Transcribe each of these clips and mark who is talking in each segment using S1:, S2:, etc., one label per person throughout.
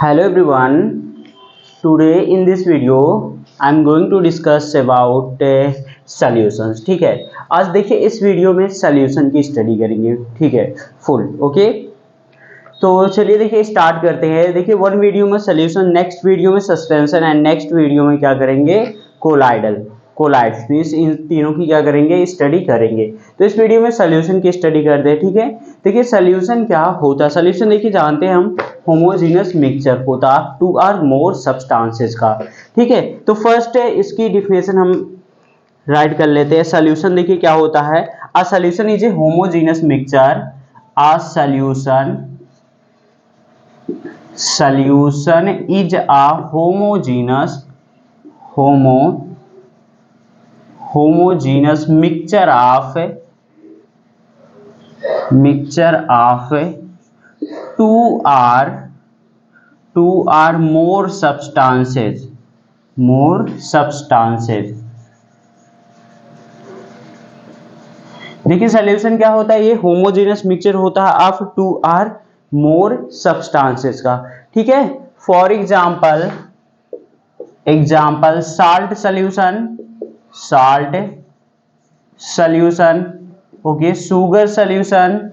S1: Hello everyone. Today in this video I'm going to discuss about solutions. ठीक है, आज देखिए इस वीडियो में सॉल्यूशन की स्टडी करेंगे. ठीक है, फुल ओके. तो चलिए देखिए स्टार्ट करते हैं. देखिए वन वीडियो में सॉल्यूशन, नेक्स्ट वीडियो में सस्पेंशन एंड नेक्स्ट वीडियो में क्या करेंगे, कोलाइड्स मींस इन तीनों की क्या करेंगे, स्टडी करेंगे. तो इस वीडियो में सॉल्यूशन की स्टडी करते हैं. ठीक है, देखिए सॉल्यूशन क्या होता है. सॉल्यूशन देखिए जानते हैं हम, होमोजीनियस मिक्सचर होता है टू और मोर सब्सटेंसेस का. ठीक है, तो फर्स्ट है इसकी डिफिनेशन हम राइट कर लेते हैं. सॉल्यूशन देखिए क्या होता है. A solution is A homogeneous mixture. A solution is a homogeneous mixture of two or more substances. देखिए सॉल्यूशन क्या होता है, ये होमोजेनियस मिक्सचर होता है of two or more substances का. ठीक है, for example salt solution, okay, sugar solution,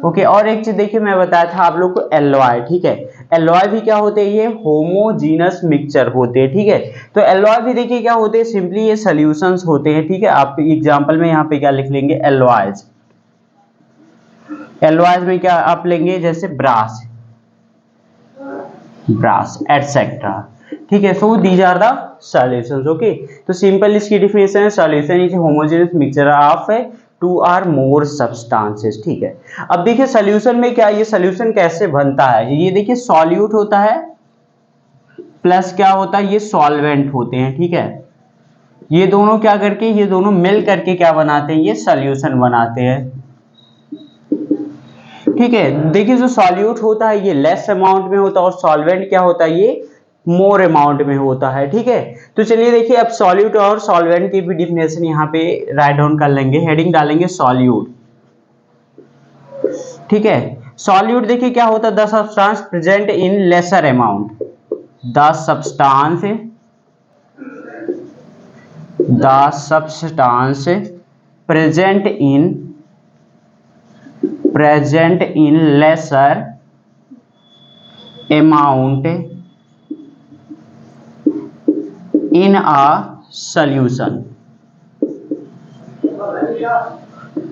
S1: okay. और एक चीज देखिए मैं बताया था आप लोग को, एलॉय. ठीक है, एलॉय भी क्या होते हैं, ये होमोजीनस मिक्सचर होते हैं. ठीक है, तो एलॉय भी देखिए क्या होते हैं, सिंपली ये सॉल्यूशंस होते हैं. ठीक है, आप एग्जांपल में यहाँ पे क्या लिख लेंगे, एलॉयज में क्या आप लेंगे, जैसे ब्रास एटसेट्रा. ठीक है, so these are the solutions. Okay, तो सिंपल इसकी डिफिनेशन है, solution is homogeneous mixture of two or more substances. ठीक है, अब देखिए सॉल्यूशन में क्या, ये सॉल्यूशन कैसे बनता है. ये देखिए सॉल्यूट होता है प्लस क्या होता है, ये सॉल्वेंट होते हैं. ठीक है, ये दोनों क्या करके, ये दोनों मिल करके क्या बनाते हैं, ये सॉल्यूशन बनाते हैं. ठीक है, देखिए जो सॉल्यूट होता है ये लेस अमाउंट में होता है और सॉल्वेंट क्या होता है, ये मोर अमाउंट में होता है. ठीक है, तो चलिए देखिए अब सॉल्यूट और सॉल्वेंट की भी डिफिनेशन यहाँ पे राइट डाउन कर लेंगे. हेडिंग डालेंगे सॉल्यूट. ठीक है, सॉल्यूट देखिए क्या होता है, the substance present in lesser amount. The substance present in lesser amount in a solution.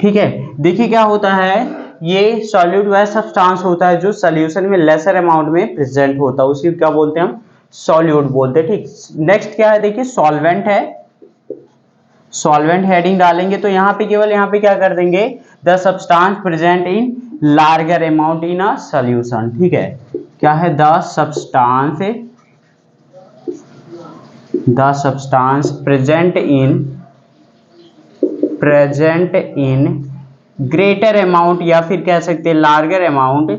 S1: ठीक है, देखिए क्या होता है, ये सॉल्यूट वह सब्सटेंस होता है जो सॉल्यूशन में लेसर अमाउंट में प्रेजेंट होता है, उसी क्या बोलते हैं हम, सॉल्यूट बोलते हैं. ठीक, नेक्स्ट क्या है, देखिए सॉल्वेंट है. सॉल्वेंट हेडिंग डालेंगे तो यहाँ पे केवल यहाँ पे क्या कर देंगे, the substance present in larger amount in a solution. ठीक है, क्या है, the substance present in greater amount, या फिर कह सकते हैं larger amount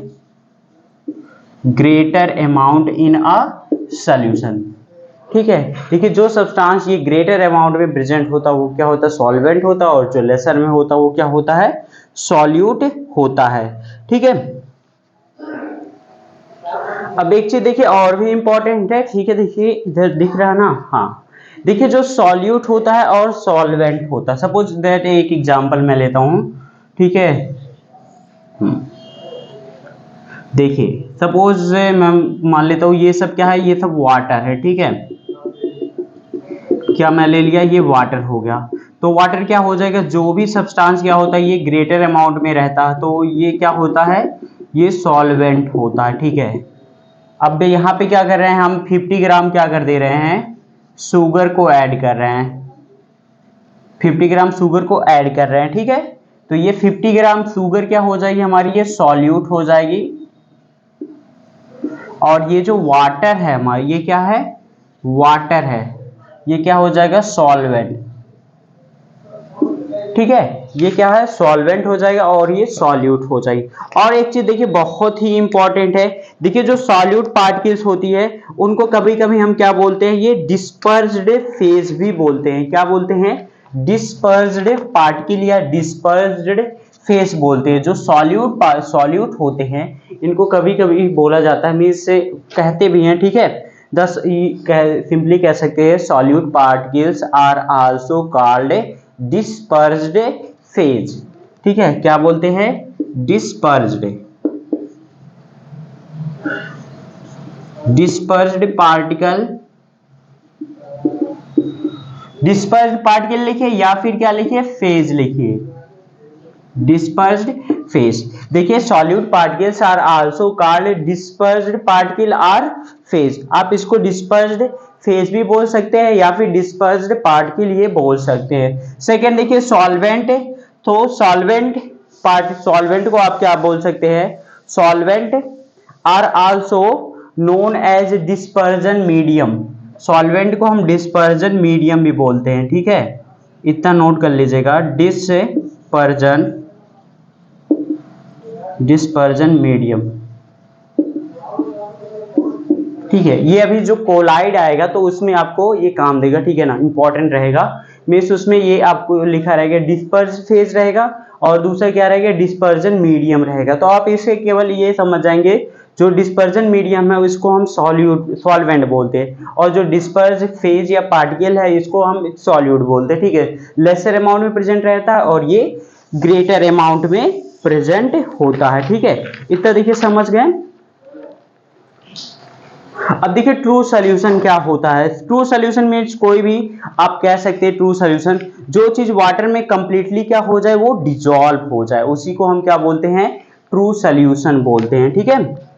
S1: in a solution. ठीक है, देखिए जो सब्सटेंस ये ग्रेटर अमाउंट में प्रेजेंट होता है वो क्या होता है, सॉल्वेंट होता है, और जो लेसर में होता है वो क्या होता है, सॉल्यूट होता है. ठीक है, अब एक चीज देखिए और भी इंपॉर्टेंट है. ठीक है, देखिए इधर दिख रहा है ना, हाँ, देखिए जो सॉल्यूट होता है और सॉल्वेंट होता है, सपोज दैट एक एग्जांपल मैं लेता हूं. ठीक है, देखिए सपोज मैं मान लेता हूं ये सब क्या है, ये सब वाटर है. ठीक है, क्या मैं ले लिया, ये वाटर हो गया. तो वाटर क्या हो जाएगा, जो भी सब्सटेंस क्या होता है ये ग्रेटर अमाउंट में रहता है तो ये क्या होता है, ये सॉल्वेंट होता है. ठीक है, अब यहाँ पे क्या कर रहे हैं हम, 50 ग्राम क्या कर दे रहे हैं, शुगर को ऐड कर रहे हैं. 50 ग्राम शुगर को ऐड कर रहे हैं. ठीक है, तो ये 50 ग्राम शुगर क्या हो जाएगी हमारी, ये सॉल्यूट हो जाएगी. और ये जो वाटर है हमारी, ये क्या है, वाटर है, ये क्या हो जाएगा, सॉल्वेंट. ठीक है, ये क्या है, सॉल्वेंट हो जाएगा और ये सॉल्यूट हो जाएगी. और एक चीज देखिए बहुत ही इंपॉर्टेंट है, देखिए जो सॉल्यूट पार्टिकल्स होती है उनको कभी कभी हम क्या बोलते हैं, ये डिस्पर्स्ड फेज भी बोलते हैं. क्या बोलते हैं, डिस्पर्स्ड पार्टिकल या डिस्पर्स्ड फेस बोलते हैं। जो सॉल्यूट होते हैं इनको कभी कभी बोला जाता है, मीन्स से कहते भी हैं, ठीक है। दस सिंपली कह सकते हैं solute particles are also called dispersed phase, ठीक है। क्या बोलते हैं? डिस्पर्स्ड पार्टिकल, डिस्पर्स्ड पार्टिकल लिखिए या फिर क्या लिखिए? फेज लिखिए, डिस्पर्स्ड फेज। देखिए solute particles are also called dispersed particle or phase. आप इसको डिस्पर्स्ड फेज भी बोल सकते हैं या फिर डिस्पर्स्ड पार्टिकल ये बोल सकते हैं। सेकेंड देखिए सॉल्वेंट, तो सॉल्वेंट को आप क्या बोल सकते हैं? Solvent are also known as dispersion medium. Solvent को हम डिस्पर्जन मीडियम भी बोलते हैं, ठीक है। इतना नोट कर लीजिएगा, डिस्पर्जन मीडियम, ठीक है। ये अभी जो कोलाइड आएगा तो उसमें आपको ये काम देगा, ठीक है ना, इंपॉर्टेंट रहेगा। मीन्स उसमें ये आपको लिखा रहेगा डिस्पर्स फेज रहेगा और दूसरा क्या रहेगा? डिस्पर्जन मीडियम रहेगा। तो आप इसे केवल ये समझ जाएंगे जो डिस्पर्जन मीडियम है इसको हम सॉल्वेंट बोलते हैं और जो डिस्पर्स फेज या पार्टिकल है इसको हम सॉल्यूट बोलते हैं, ठीक है। लेसर अमाउंट में प्रेजेंट रहता है और ये ग्रेटर अमाउंट में प्रेजेंट होता है, ठीक है। इतना देखिए समझ गए। अब देखिए ट्रू सॉल्यूशन क्या होता है। ट्रू सॉल्यूशन मीन्स कोई भी आप कह सकते हैं ट्रू सॉल्यूशन जो चीज वाटर में कंप्लीटली क्या हो जाए? वो डिजॉल्व हो जाए, उसी को हम क्या बोलते हैं? ट्रू सॉल्यूशन बोलते हैं, ठीक है।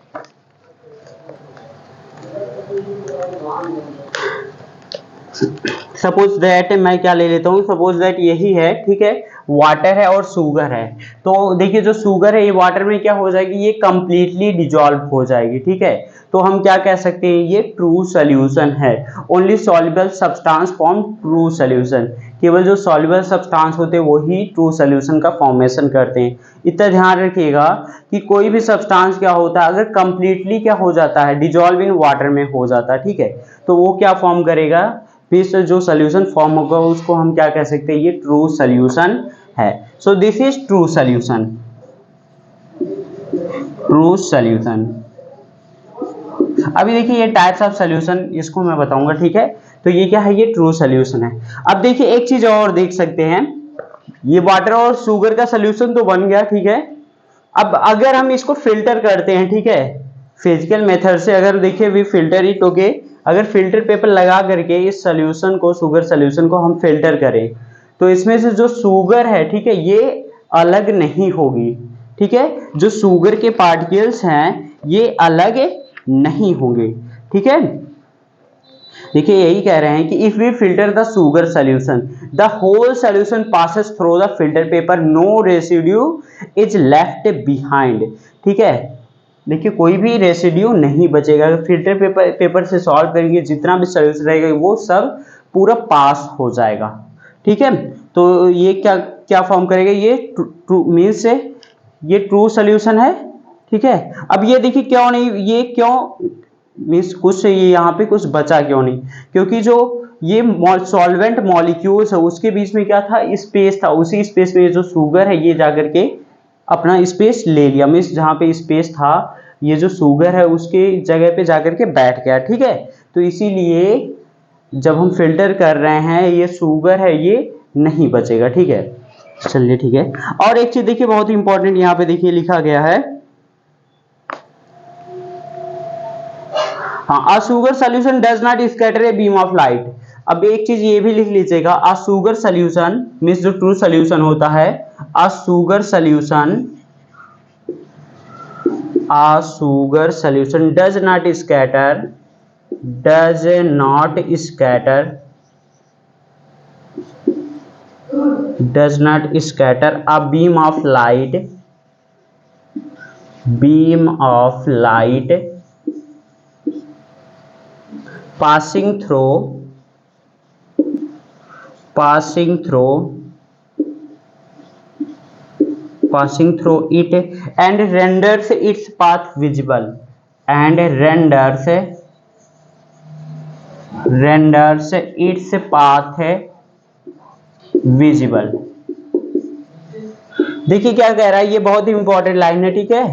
S1: सपोज दैट मैं क्या ले लेता हूँ, सपोज दैट यही है, ठीक है, वाटर है और शुगर है। तो देखिए जो शुगर है ये वाटर में क्या हो जाएगी? ये कंप्लीटली डिजॉल्व हो जाएगी, ठीक है। तो हम क्या कह सकते हैं? ये ट्रू सॉल्यूशन है। Only soluble substance form true solution. केवल जो सॉल्युबल सब्सटेंस होते हैं वही ट्रू सॉल्यूशन का फॉर्मेशन करते हैं। इतना ध्यान रखिएगा कि कोई भी सब्सटेंस क्या होता है, अगर कंप्लीटली क्या हो जाता है? डिजॉल्व इन वाटर में हो जाता है, ठीक है। तो वो क्या फॉर्म करेगा? फिर जो सॉल्यूशन फॉर्म होगा उसको हम क्या कह सकते हैं? ये ट्रू सॉल्यूशन है। So this is true solution, true solution. अभी देखिए ये टाइप्स ऑफ सॉल्यूशन इसको मैं बताऊंगा, ठीक है। तो ये क्या है? ये ट्रू सॉल्यूशन है। अब देखिए एक चीज और देख सकते हैं, ये वाटर और शुगर का सॉल्यूशन तो बन गया, ठीक है। अब अगर हम इसको फिल्टर करते हैं, ठीक है, फिजिकल मेथड से, अगर देखिए वी फिल्टर इट, ओके, अगर फिल्टर पेपर लगा करके इस सॉल्यूशन को, शुगर सॉल्यूशन को हम फिल्टर करें तो इसमें से जो शुगर है, ठीक है, ये अलग नहीं होगी, ठीक है। जो शुगर के पार्टिकल्स हैं ये अलग नहीं होंगे, ठीक है। देखिए यही कह रहे हैं कि if we filter the sugar solution the whole solution passes through the filter paper, no residue is left behind, ठीक है। देखिए कोई भी रेसिड्यू नहीं बचेगा। फिल्टर पेपर से सॉल्व करेंगे जितना भी सॉल्यूशन रहेगा वो सब पूरा पास हो जाएगा, ठीक है। तो ये क्या क्या फॉर्म करेगा? ये ट्रू मीन्स से ये ट्रू सॉल्यूशन है, ठीक है। अब ये देखिए क्यों नहीं, ये क्यों मीन्स कुछ ये यहाँ पे कुछ बचा क्यों नहीं? क्योंकि जो ये सॉल्वेंट मॉलिक्यूल्स है उसके बीच में क्या था? स्पेस था। उसी स्पेस में जो शुगर है ये जाकर के अपना स्पेस ले लिया, मीन्स जहाँ पे स्पेस था ये जो शुगर है उसके जगह पे जाकर के बैठ गया, ठीक है। तो इसीलिए जब हम फिल्टर कर रहे हैं ये शुगर है ये नहीं बचेगा, ठीक है। चलिए ठीक है। और एक चीज देखिए बहुत इंपॉर्टेंट यहाँ पे देखिए लिखा गया है, हाँ, a sugar solution does not scatter a beam of light. अब एक चीज ये भी लिख लीजिएगा, अ शुगर सॉल्यूशन मींस जो ट्रू सॉल्यूशन होता है, a sugar solution does not scatter a beam of light passing through it and renders its path visible, and renders its path visible, देखिए क्या कह रहा है, ये बहुत ही इंपॉर्टेंट लाइन है, ठीक है।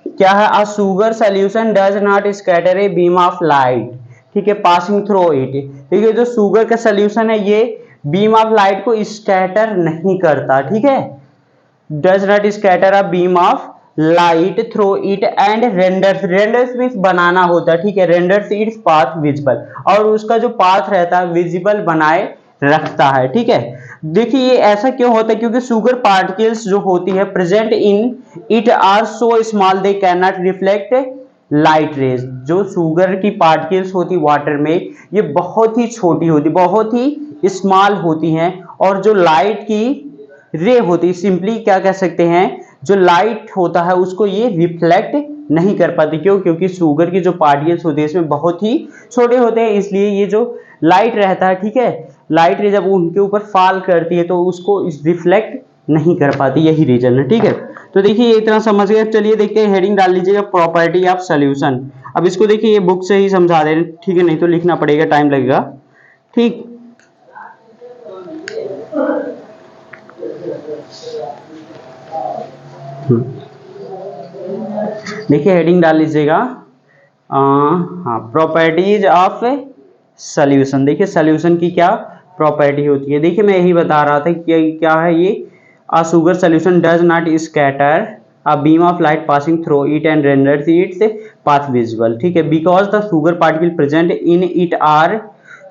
S1: क्या है, a sugar solution does not scatter a beam of light, ठीक है, पासिंग थ्रू इट। देखिए जो शुगर का सोल्यूशन है ये बीम ऑफ लाइट को स्कैटर नहीं करता, ठीक है, does not scatter a beam of light through it and renders means बनाना होता है, ठीक है, रेंडर्स इट्स पाथ विजिबल, और उसका जो पाथ रहता है विजिबल बनाए रखता है, ठीक है। देखिए ये ऐसा क्यों होता है, क्योंकि शुगर पार्टिकल्स जो होती है present in it are so small they can not reflect light rays. जो शुगर की पार्टिकल्स होती वाटर में ये बहुत ही छोटी होती, बहुत ही स्मॉल होती हैं, और जो लाइट की रे होती, सिंपली क्या कह सकते हैं, जो लाइट होता है उसको ये रिफ्लेक्ट नहीं कर पाती। क्यों? क्योंकि शुगर की जो पार्टिकल्स होती है इसमें बहुत ही छोटे होते हैं, इसलिए ये जो लाइट रहता है, ठीक है, लाइट रे जब उनके ऊपर फॉल करती है तो उसको रिफ्लेक्ट नहीं कर पाती, यही रीजन है, ठीक है। तो देखिए इतना समझ गए। चलिए देखते हैं, हेडिंग डाल लीजिएगा प्रॉपर्टी ऑफ सोल्यूशन। अब इसको देखिए ये बुक से ही समझा दे रहे हैं, ठीक है, नहीं तो लिखना पड़ेगा, टाइम लगेगा, ठीक। देखिए हेडिंग डाल लीजिएगा, हाँ, प्रॉपर्टीज ऑफ सोल्यूशन। देखिए सोल्यूशन की क्या प्रॉपर्टी होती है। देखिए मैं यही बता रहा था कि क्या है ये, a sugar solution does not scatter a beam of light passing through it and renders its path visible, ठीक है, because the sugar particle present in it are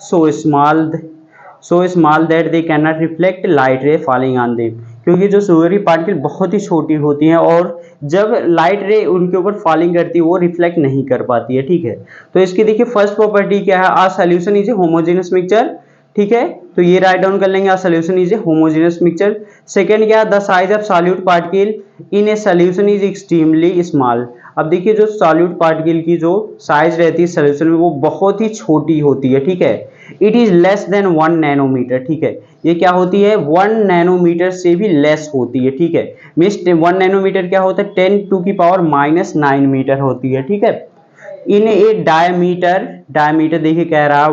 S1: so small that they can not reflect light ray falling on them. क्योंकि जो sugar की particle बहुत ही छोटी होती हैं और जब लाइट रे उनके ऊपर फॉलिंग करती है वो रिफ्लेक्ट नहीं कर पाती है, ठीक है। तो इसकी देखिए फर्स्ट प्रॉपर्टी क्या है, a solution is a homogeneous mixture, ठीक है, तो ये राइट डाउन कर लेंगे, a solution is a homogeneous mixture. Second क्या, the size of solute particle in a solution is extremely small. अब देखिए जो सॉल्यूट पार्टिकल की जो साइज रहती है सॉल्यूशन में वो बहुत ही छोटी होती है, ठीक है, it is less than 1 nanometre, ठीक है, ये क्या होती है 1 नैनोमीटर से भी लेस होती है, ठीक है, मीन्स 1 नैनोमीटर क्या होता है 10⁻⁹ मीटर होती है, ठीक है। इन ए डायमीटर देखिए कह रहा है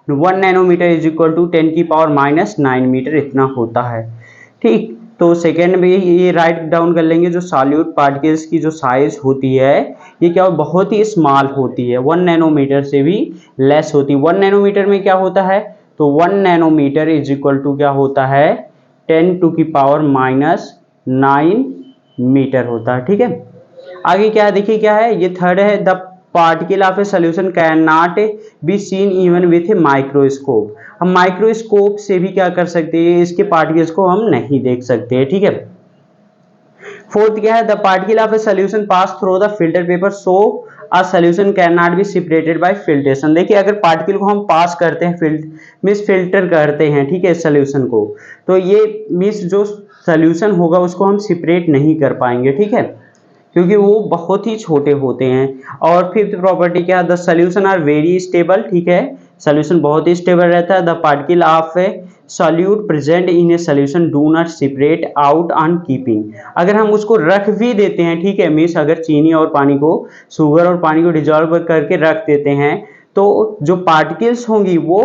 S1: 1 nanometre is equal to 10⁻⁹ metre इतना होता है, ठीक। तो सेकेंड में ये राइट डाउन कर लेंगे, जो सॉल्यूट पार्टिकल्स की जो साइज होती है ये क्या बहुत ही स्मॉल होती है, 1 नैनोमीटर से भी लेस होती है। 1 नैनोमीटर में क्या होता है, तो 1 नैनोमीटर इज इक्वल टू क्या होता है 10⁻⁹ मीटर होता है, ठीक है। आगे क्या है, देखिए क्या है, ये थर्ड है, the particle of a solution can not be seen even with a microscope. हम माइक्रोस्कोप से भी क्या कर सकते हैं, इसके पार्टिकल्स को हम नहीं देख सकते हैं, ठीक है। फोर्थ क्या है, the particle of a solution pass through the filter paper so a solution can not be separated by filtration. देखिए अगर पार्टिकल को हम पास करते हैं फिल्टर करते हैं, ठीक है, सोल्यूशन को, तो ये मीन्स जो सोल्यूशन होगा उसको हम सेपरेट नहीं कर पाएंगे, ठीक है, क्योंकि वो बहुत ही छोटे होते हैं। और फिफ्थ प्रॉपर्टी क्या है, the solution are very stable, ठीक है, सोल्यूशन बहुत ही स्टेबल रहता है। The particle of a solute present in a solution do not separate out on keeping. अगर हम उसको रख भी देते हैं, ठीक है, मीन्स अगर चीनी और पानी को, शुगर और पानी को डिजॉल्व करके रख देते हैं तो जो पार्टिकल्स होंगी वो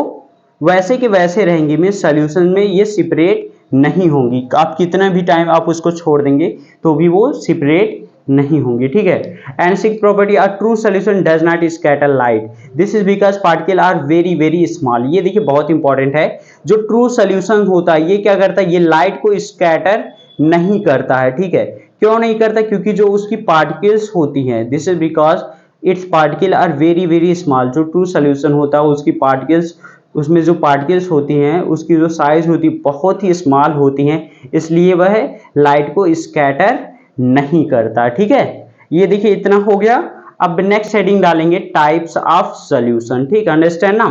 S1: वैसे के वैसे रहेंगी, मीन्स सोल्यूशन में ये सेपरेट नहीं होंगी। आप कितना भी टाइम आप उसको छोड़ देंगे तो भी वो सेपरेट नहीं होंगे, ठीक है। And sixth property, a true solution does not scatter light, this is because particle are very very small. ये देखिए बहुत इंपॉर्टेंट है, जो ट्रू सोल्यूशन होता है ये क्या करता है, ये लाइट को स्कैटर नहीं करता है, ठीक है। क्यों नहीं करता, क्योंकि जो उसकी पार्टिकल्स होती हैं, this is because its particle are very very small. जो ट्रू सोल्यूशन होता है उसकी पार्टिकल्स, उसमें जो पार्टिकल्स होती हैं उसकी जो साइज होती है बहुत ही स्मॉल होती हैं, इसलिए वह लाइट को स्कैटर नहीं करता, ठीक है। ये देखिए इतना हो गया। अब नेक्स्ट हेडिंग डालेंगे टाइप्स ऑफ सॉल्यूशन, ठीक, अंडरस्टैंड ना।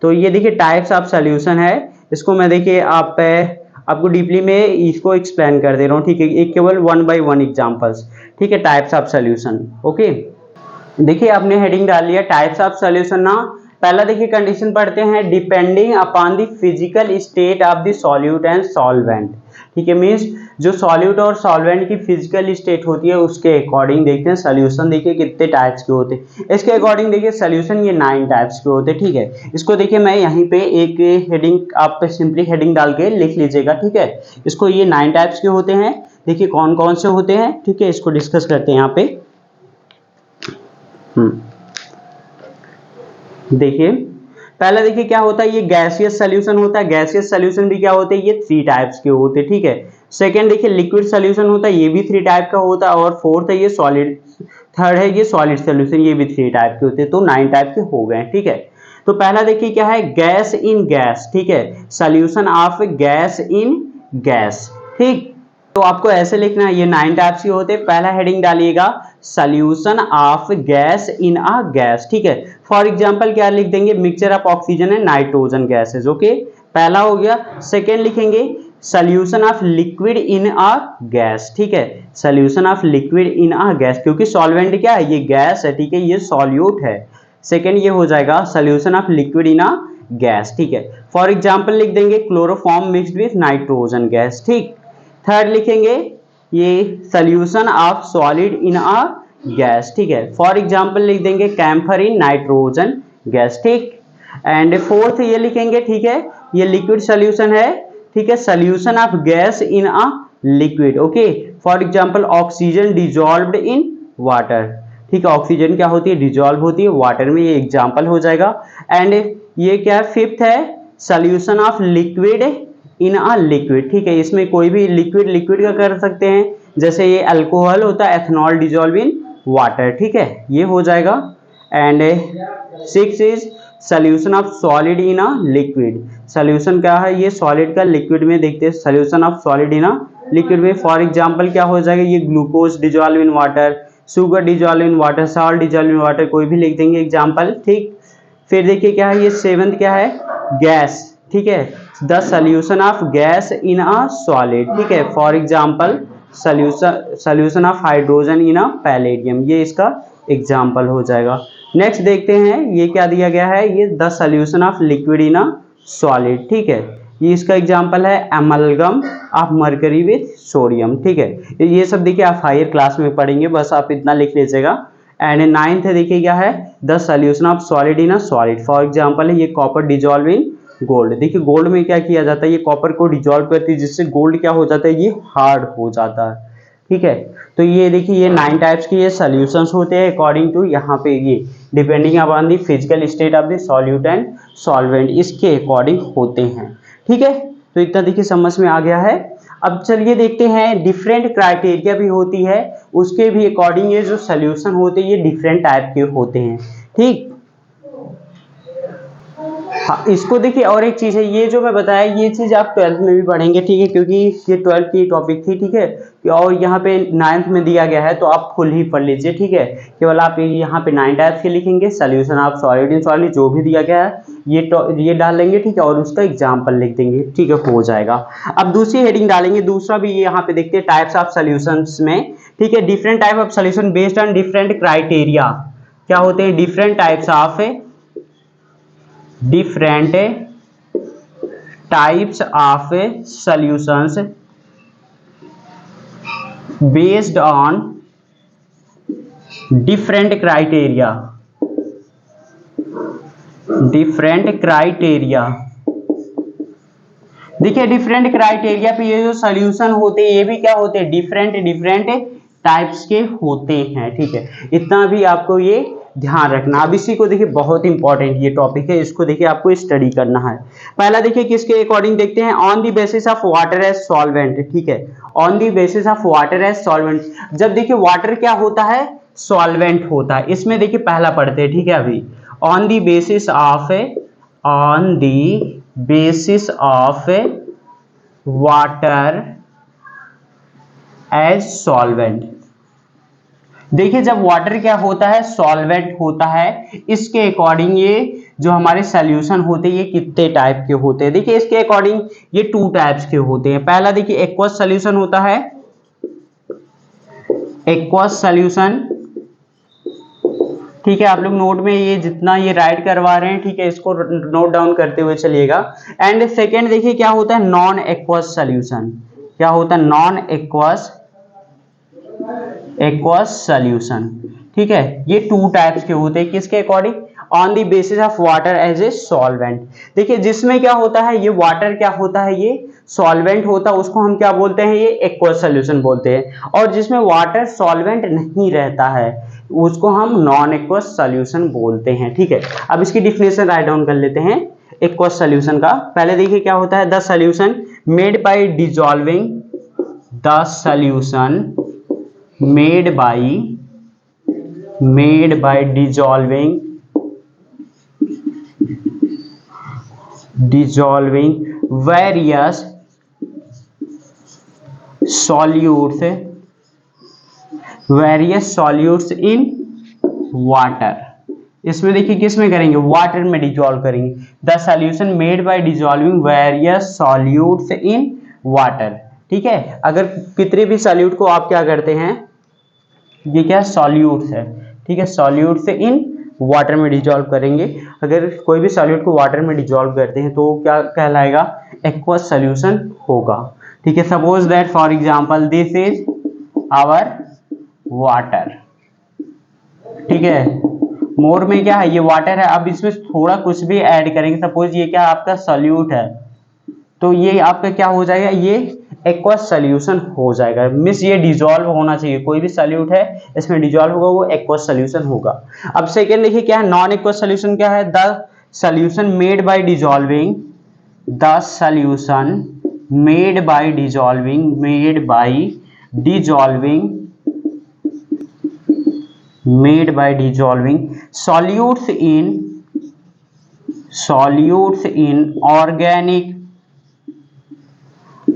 S1: तो ये देखिए टाइप्स ऑफ सॉल्यूशन है, इसको मैं देखिए आपको डीपली में इसको एक्सप्लेन कर दे रहा हूँ, ठीक है, एक केवल 1 by 1 एग्जांपल्स, ठीक है, टाइप्स ऑफ सॉल्यूशन। ओके, देखिए आपने हेडिंग डाल लिया टाइप्स ऑफ सॉल्यूशन ना। पहला देखिए कंडीशन पढ़ते हैं, depending upon the physical state of the solute and solvent, ठीक है, मीन्स जो सॉल्यूट और सॉल्वेंट की फिजिकल स्टेट होती है उसके अकॉर्डिंग देखते हैं सॉल्यूशन देखिए कितने टाइप्स के होते हैं। इसके अकॉर्डिंग देखिए सॉल्यूशन ये 9 टाइप्स के होते हैं, ठीक है। इसको देखिए मैं यहीं पे एक हेडिंग आप सिंपली हेडिंग डाल के लिख लीजिएगा, ठीक है। इसको ये 9 टाइप्स के होते हैं, देखिए कौन कौन से होते हैं, ठीक है। इसको डिस्कस करते हैं यहाँ पे। देखिए पहला देखिए क्या होता है, ये गैसियस सॉल्यूशन होता है। गैसियस सॉल्यूशन भी क्या होते हैं, ये 3 टाइप्स के होते हैं, ठीक है। सेकंड देखिए लिक्विड सॉल्यूशन होता है, ये भी 3 टाइप का होता है। और फोर्थ है ये सॉलिड, थर्ड है ये सॉलिड सॉल्यूशन, ये भी 3 टाइप के होते हैं। तो 9 टाइप के हो गए, ठीक है। तो पहला देखिए क्या है, गैस इन गैस, ठीक है, solution of gas in gas, ठीक। तो आपको ऐसे लिखना है, ये 9 टाइप्स के होते हैं। पहला हेडिंग डालिएगा solution of gas in a gas, ठीक है। फॉर एग्जांपल क्या लिख देंगे, mixture of oxygen and nitrogen gases, okay, पहला हो गया। सेकेंड लिखेंगे solution of liquid in a gas, ठीक है, solution of liquid in a gas, क्योंकि सॉल्वेंट क्या है, ये गैस है, ठीक है, ये सॉल्यूट है। सेकेंड ये हो जाएगा solution of liquid in a gas, ठीक है। फॉर एग्जांपल लिख देंगे chloroform mixed with nitrogen gas, ठीक। थर्ड लिखेंगे ये solution of solid in a gas, ठीक है। फॉर एग्जांपल लिख देंगे कैम्फर इन नाइट्रोजन गैस, ठीक। एंड फोर्थ ये लिखेंगे, ठीक है, ये लिक्विड सॉल्यूशन है, ठीक है, solution of gas in a liquid, okay. For example oxygen dissolved in water, ठीक है, ऑक्सीजन क्या होती है, डिजॉल्व होती है वाटर में, ये एग्जांपल हो जाएगा। एंड ये क्या फिफ्थ है, solution of liquid in a liquid, ठीक है, इसमें कोई भी लिक्विड लिक्विड का कर सकते हैं, जैसे ये अल्कोहल होता है, एथनॉल डिजॉल्व इन वाटर, ठीक है, ये हो जाएगा। And six is solution of solid in a liquid, solution क्या है, ये सॉलिड का लिक्विड में देखते हैं, solution of solid in a liquid में। फॉर एग्जांपल क्या हो जाएगा, ये glucose dissolve in water, sugar dissolve in water, salt dissolve in water, कोई भी लिख देंगे एग्जांपल, ठीक। फिर देखिए क्या है, ये सेवंथ क्या है, गैस, ठीक है, the solution of gas in a solid, ठीक है। For example solution of hydrogen in a palladium, ये इसका एग्जांपल हो जाएगा। नेक्स्ट देखते हैं ये क्या दिया गया है, ये the solution of liquid in a solid, ठीक है, ये इसका एग्जांपल है amalgam of mercury with sodium, ठीक है। ये सब देखिए आप हायर क्लास में पढ़ेंगे, बस आप इतना लिख लीजिएगा। एंड नाइन्थ है देखिए क्या है, the solution of solid in a solid, for example है ये कॉपर डिजॉल्व इन गोल्ड। देखिए गोल्ड में क्या किया जाता है, ये कॉपर को डिजॉल्व करती है, जिससे गोल्ड क्या हो जाता है, ये हार्ड हो जाता है, ठीक है। तो ये देखिए ये 9 टाइप्स के ये सॉल्यूशंस होते हैं अकॉर्डिंग टू यहाँ पे, ये depending upon the physical state of the solute and solvent, इसके अकॉर्डिंग होते हैं, ठीक है। तो इतना देखिए समझ में आ गया है। अब चलिए देखते हैं डिफरेंट क्राइटेरिया भी होती है, उसके भी अकॉर्डिंग ये जो सॉल्यूशन होते हैं ये डिफरेंट टाइप के होते हैं, ठीक। हाँ इसको देखिए, और एक चीज़ है, ये जो मैं बताया ये चीज़ आप 12th में भी पढ़ेंगे, ठीक है, क्योंकि ये 12th की टॉपिक थी, ठीक है। और यहाँ पे 9th में दिया गया है, तो आप फुल ही पढ़ लीजिए, ठीक है। केवल आप यहाँ पे 9 टाइप्स के लिखेंगे, solution of solid in solid जो भी दिया गया है ये डाल लेंगे, ठीक है, और उसका एग्जाम्पल लिख देंगे, ठीक है, हो जाएगा। अब दूसरी हेडिंग डालेंगे, दूसरा भी यहाँ पे देखते हैं टाइप्स ऑफ सॉल्यूशंस में, ठीक है, different type of solution based on different criteria, क्या होते हैं, different types of different types of solutions based on different criteria, देखिए डिफरेंट क्राइटेरिया पे ये जो सॉल्यूशन होते हैं ये भी क्या होते हैं, डिफरेंट टाइप्स के होते हैं, ठीक है। इतना भी आपको ये ध्यान रखना। अब इसी को देखिए बहुत इंपॉर्टेंट ये टॉपिक है, इसको देखिए आपको स्टडी करना है। पहला देखिए किसके अकॉर्डिंग देखते हैं, on the basis of water as solvent, ठीक है, on the basis of water as solvent. जब देखिए वाटर क्या होता है, सॉल्वेंट होता है, इसमें देखिए पहला पढ़ते हैं, ठीक है, अभी on the basis of water as solvent. देखिए जब वाटर क्या होता है, सॉल्वेंट होता है, इसके अकॉर्डिंग ये जो हमारे सॉल्यूशन होते हैं ये कितने टाइप के होते हैं, देखिए इसके अकॉर्डिंग ये 2 टाइप्स के होते हैं। पहला देखिए एक्वस सॉल्यूशन होता है, एक्वस सॉल्यूशन, ठीक है, आप लोग नोट में ये जितना ये राइट करवा रहे हैं, ठीक है, इसको नोट डाउन करते हुए चलिएगा। एंड सेकेंड देखिए क्या होता है, नॉन एक्वस सॉल्यूशन, क्या होता है नॉन एक्वस सॉल्यूशन। ठीक है, ये टू टाइप्स के होते हैं किसके according, on the basis of water as a solvent. देखिए जिसमें क्या होता है, ये वाटर क्या होता है, ये सॉल्वेंट होता है, उसको हम क्या बोलते हैं, ये एक्वस सॉल्यूशन बोलते हैं। और जिसमें वाटर सॉल्वेंट नहीं रहता है उसको हम नॉन एक्वस सॉल्यूशन बोलते हैं। ठीक है, अब इसकी डिफिनेशन राइट डाउन कर लेते हैं एक्वस सॉल्यूशन का। पहले देखिए क्या होता है, the solution made by dissolving, the solution made by dissolving various solutes in water। इसमें देखिए किस में करेंगे, वाटर में डिजॉल्व करेंगे। The solution made by dissolving various solutes in water. ठीक है, अगर कितने भी सॉल्यूट को आप क्या करते हैं, ये क्या सॉल्यूट्स है, ठीक है, सॉल्यूट से इन वाटर में डिजॉल्व करेंगे। अगर कोई भी सॉल्यूट को वाटर में डिजॉल्व करते हैं तो क्या कहलाएगा, एक्वस सॉल्यूशन होगा। ठीक है, suppose that for example this is our water. ठीक है, मोर में क्या है, ये वाटर है, अब इसमें थोड़ा कुछ भी ऐड करेंगे, सपोज ये क्या आपका सॉल्यूट है, तो ये आपका क्या हो जाएगा, ये एक्वस सॉल्यूशन हो जाएगा। मींस ये डिजॉल्व होना चाहिए, कोई भी सॉल्यूट है इसमें डिजॉल्व होगा वो एक्वस सॉल्यूशन होगा। अब सेकेंड देखिए क्या है, नॉन एक्वस सॉल्यूशन क्या है, the solution made by dissolving, the solution made by dissolving solutes in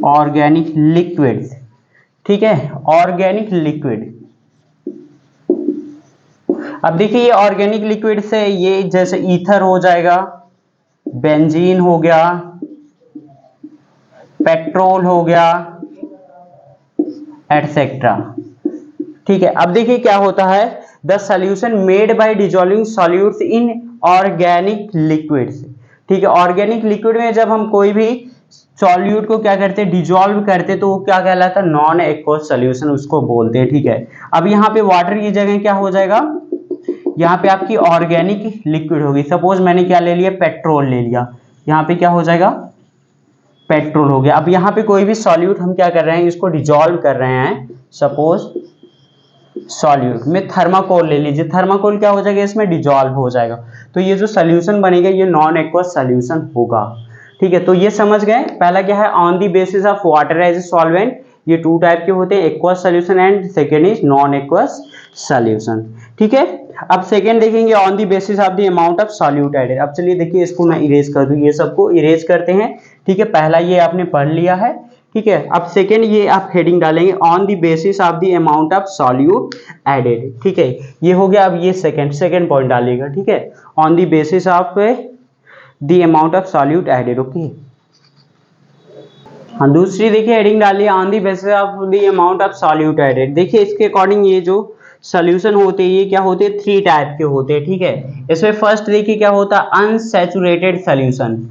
S1: organic liquids। ठीक है, ऑर्गेनिक लिक्विड। अब देखिए ये ऑर्गेनिक लिक्विड से ये जैसे ईथर हो जाएगा, बेंजीन हो गया, पेट्रोल हो गया, एटसेट्रा। ठीक है, अब देखिए क्या होता है, the solution made by dissolving solutes in organic liquids. ठीक है, ऑर्गेनिक लिक्विड में जब हम कोई भी सॉल्यूट को क्या करते हैं, डिजॉल्व करते हैं, तो वो क्या कहलाता है, नॉन एक्वस सॉल्यूशन उसको बोलते हैं। ठीक है, अब यहाँ पे वाटर की जगह क्या हो जाएगा, यहाँ पे आपकी ऑर्गेनिक लिक्विड होगी। सपोज मैंने क्या ले लिया, पेट्रोल ले लिया, यहाँ पे क्या हो जाएगा, पेट्रोल हो गया। अब यहाँ पे कोई भी सॉल्यूट हम क्या कर रहे हैं, इसको डिजॉल्व कर रहे हैं। सपोज सॉल्यूट में थर्माकोल ले लीजिए, थर्माकोल क्या हो जाएगा, इसमें डिजॉल्व हो जाएगा, तो ये जो सॉल्यूशन बनेगा ये नॉन एक्वस सॉल्यूशन होगा। ठीक है, तो ये समझ गए, पहला क्या है, on the basis of water as a solvent, ये टू टाइप के होते हैं, aqueous solution and second is non aqueous solution. ठीक है, अब सेकेंड देखेंगे on the basis of the amount of solute added. अब चलिए देखिए इसको मैं इरेज कर दूं, ये सबको इरेज करते हैं। ठीक है, पहला ये आपने पढ़ लिया है। ठीक है, अब सेकेंड ये आप हेडिंग डालेंगे on the basis of the amount of solute added. ठीक है, ये हो गया। अब ये सेकेंड पॉइंट डालिएगा। ठीक है, on the basis of the amount of solute added. Okay, हाँ, दूसरी देखिए हेडिंग डालिए on the basis of the amount of solute added. देखिए इसके अकॉर्डिंग ये जो सॉल्यूशन होते हैं ये क्या होते हैं, थ्री टाइप के होते हैं। ठीक है, इसमें फर्स्ट देखिए क्या होता है, अनसैचुरेटेड सॉल्यूशन,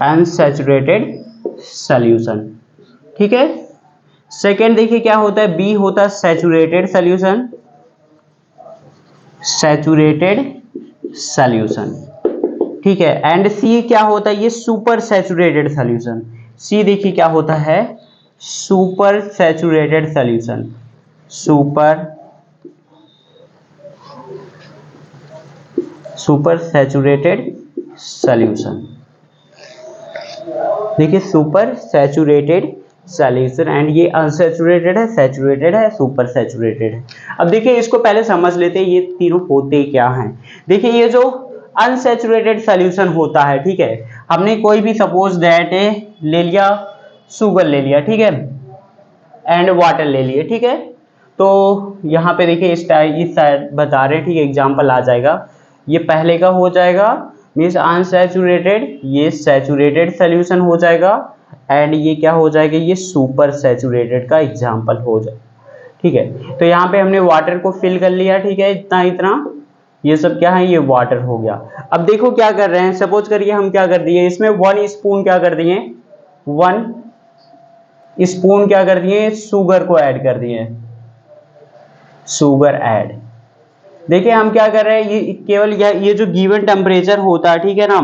S1: अनसैचुरेटेड सॉल्यूशन। ठीक है, सेकेंड देखिए क्या होता है, बी होता है सैचुरेटेड सॉल्यूशन, सैचुरेटेड सॉल्यूशन। ठीक है, एंड सी क्या होता है, ये सुपर सैचुरेटेड सॉल्यूशन। सी देखिए क्या होता है, super saturated solution, super saturated solution. देखिए सुपर सैचुरेटेड सॉल्यूशन, एंड ये अनसैचुरेटेड है, सैचुरेटेड है, सुपर सैचुरेटेड है। अब देखिए इसको पहले समझ लेते हैं ये तीनों होते क्या हैं। देखिए ये जो अनसैचुरेटेड सॉल्यूशन होता है, ठीक है, हमने कोई भी सपोज दैट ले लिया, शुगर ले लिया, ठीक है, एंड वाटर ले लिए। ठीक है, तो यहाँ पे देखिए इस साइड बता रहे हैं, ठीक है, एग्जाम्पल आ जाएगा। ये पहले का हो जाएगा मीन्स अनसैचुरेटेड, ये सैचुरेटेड सॉल्यूशन हो जाएगा, एंड ये क्या हो जाएगा, ये सुपर सैचुरेटेड का एग्जाम्पल हो जाएगा। ठीक है, तो यहाँ पे हमने वाटर को फिल कर लिया, ठीक है, इतना इतना, ये सब क्या है, ये वाटर हो गया। अब देखो क्या कर रहे हैं, सपोज करिए हम क्या कर दिए इसमें 1 स्पून क्या कर दिए, 1 स्पून क्या कर दिए, शुगर को ऐड कर दिए, शुगर ऐड। देखिए हम क्या कर रहे हैं, ये केवल ये जो गिवन टेम्परेचर होता है, ठीक है ना,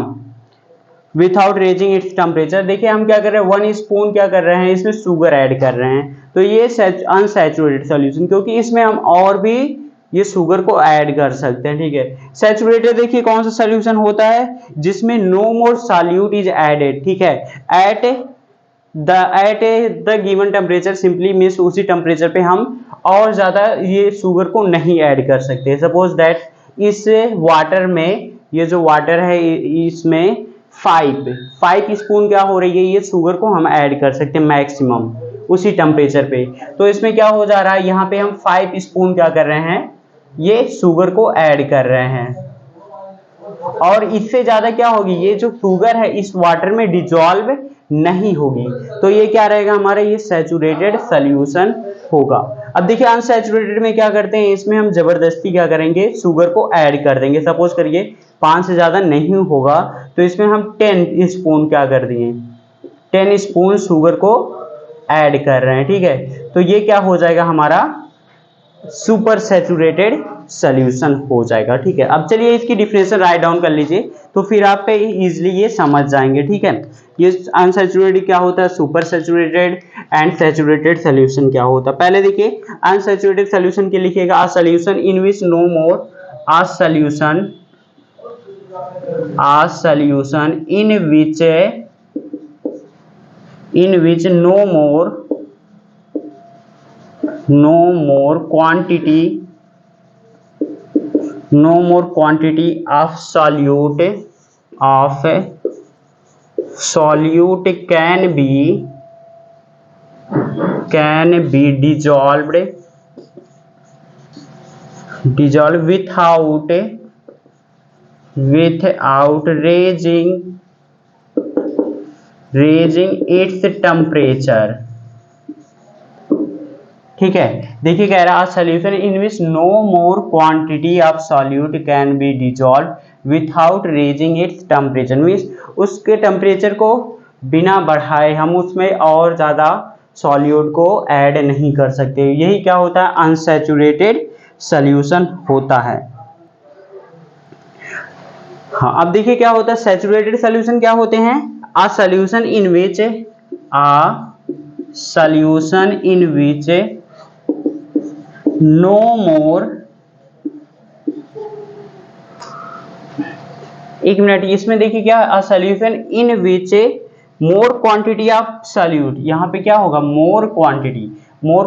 S1: विथआउट रेजिंग इट्स टेम्परेचर। देखिए हम क्या कर रहे हैं, 1 स्पून क्या कर रहे हैं, इसमें शुगर ऐड कर रहे हैं, तो ये अनसैचुरेटेड सॉल्यूशन, क्योंकि इसमें हम और भी ये शुगर को ऐड कर सकते हैं, ठीक है। सैचुरेटेड देखिए कौन सा सॉल्यूशन होता है, जिसमें no more solute is added, ठीक है, at the given temperature simply means उसी टेम्परेचर पे हम और ज्यादा ये शुगर को नहीं ऐड कर सकते। सपोज दैट इस वाटर में, ये जो वाटर है इसमें 5 स्पून क्या हो रही है, ये शुगर को हम ऐड कर सकते हैं मैक्सिमम उसी टेम्परेचर पे। तो इसमें क्या हो जा रहा है, यहाँ पे हम 5 स्पून क्या कर रहे हैं, ये शुगर को ऐड कर रहे हैं, और इससे ज्यादा क्या होगी, ये जो शुगर है इस वाटर में डिजॉल्व नहीं होगी, तो ये क्या रहेगा हमारा, ये सैचुरेटेड सॉल्यूशन होगा। अब देखिए अनसैचुरेटेड में क्या करते हैं, इसमें हम जबरदस्ती क्या करेंगे, शुगर को ऐड कर देंगे। सपोज करिए 5 से ज्यादा नहीं होगा, तो इसमें हम 10 स्पून क्या कर दिए, 10 स्पून शुगर को ऐड कर रहे हैं, ठीक है। तो ये क्या हो जाएगा हमारा, सुपर सैचुरेटेड सॉल्यूशन हो जाएगा, ठीक है। अब चलिए इसकी डिफिनेशन राइट डाउन कर लीजिए, तो फिर आप इजीली ये समझ जाएंगे, ठीक है। ये अनसैचुरेटेड क्या होता है, super saturated, and saturated solution क्या होता है। पहले देखिए अनसैचुरेटेड सॉल्यूशन के लिखिएगा, a solution in which no more, a solution in which no more quantity of solute can be dissolved without raising its temperature, ठीक है। देखिए कह रहा है solution in which no more quantity of solute can be dissolve without raising its temperature, means उसके temperature को बिना बढ़ाए हम उसमें और ज़्यादा सॉल्यूट को ऐड नहीं कर सकते। यही क्या होता है, अनसैचुरेटेड सॉल्यूशन होता है। हाँ अब देखिए क्या होता है, सैचुरेटेड सॉल्यूशन क्या होते हैं, अ सॉल्यूशन इन विच नो मोर, एक मिनट, इसमें देखिए क्या, अ solution in which more quantity of solute, यहाँ पे क्या होगा, मोर